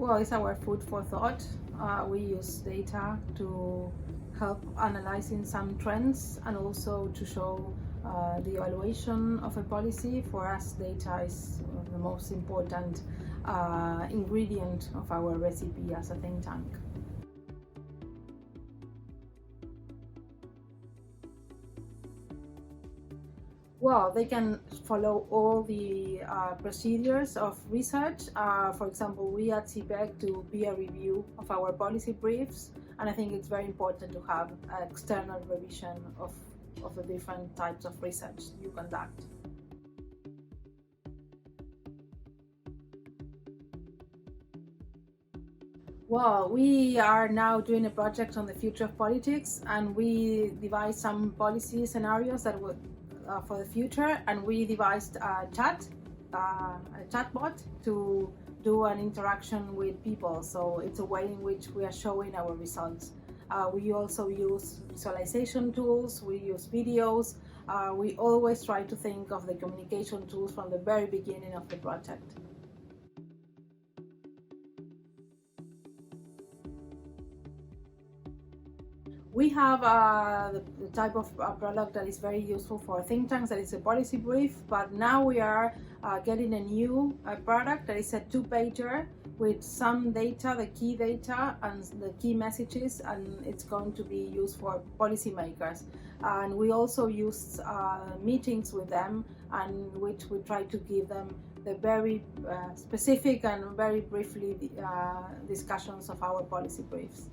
Well, it's our food for thought. We use data to help analyzing some trends and also to show the evaluation of a policy. For us, data is the most important ingredient of our recipe as a think tank. Well, they can follow all the procedures of research. For example, we at CIPPEC do peer review of our policy briefs, and I think it's very important to have external revision of the different types of research you conduct. Well, we are now doing a project on the future of politics, and we devised some policy scenarios that would for the future, and we devised a chatbot to do an interaction with people. So it's a way in which we are showing our results. We also use visualization tools, we use videos. We always try to think of the communication tools from the very beginning of the project. We have the type of product that is very useful for think tanks, that is a policy brief, but now we are getting a new product that is a two-pager with some data, the key data and the key messages, and it's going to be used for policymakers. And we also use meetings with them, and which we try to give them the very specific and very briefly discussions of our policy briefs.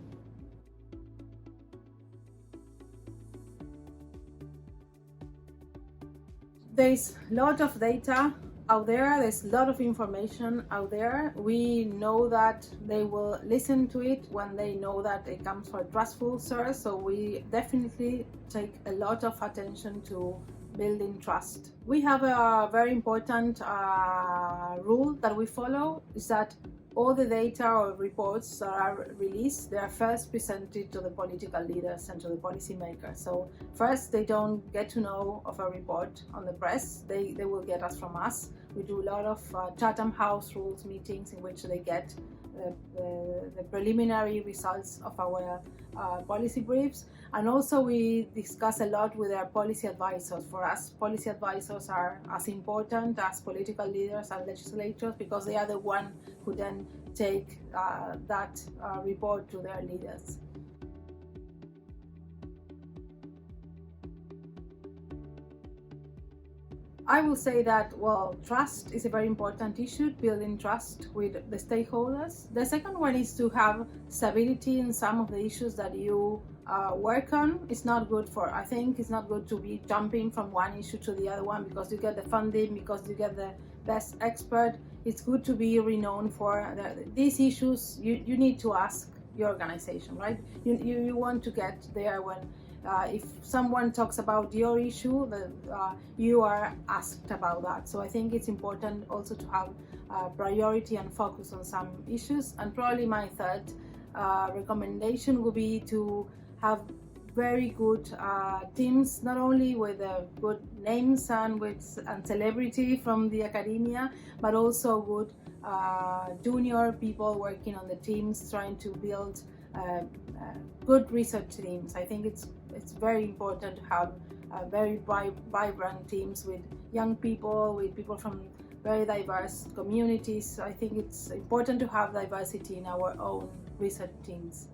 There's a lot of data out there, there's a lot of information out there. We know that they will listen to it when they know that it comes from a trustful source, so we definitely take a lot of attention to building trust. We have a very important rule that we follow, is that all the data or reports that are released, they are first presented to the political leaders and to the policymakers. So first, they don't get to know of a report on the press, they will get us from us. We do a lot of Chatham House rules meetings in which they get the preliminary results of our policy briefs. And also we discuss a lot with our policy advisors. For us, policy advisors are as important as political leaders and legislators, because they are the one who then take that report to their leaders. I will say that, well, trust is a very important issue, building trust with the stakeholders. The second one is to have stability in some of the issues that you work on. It's not good I think it's not good to be jumping from one issue to the other one because you get the funding, because you get the best expert. It's good to be renowned for these issues. You need to ask your organization, right? You want to get there when if someone talks about your issue, you are asked about that. So I think it's important also to have priority and focus on some issues. And probably my third recommendation would be to have very good teams, not only with good names and celebrity from the academia, but also good junior people working on the teams, trying to build good research teams. I think it's very important to have very vibrant teams with young people, with people from very diverse communities. I think it's important to have diversity in our own research teams.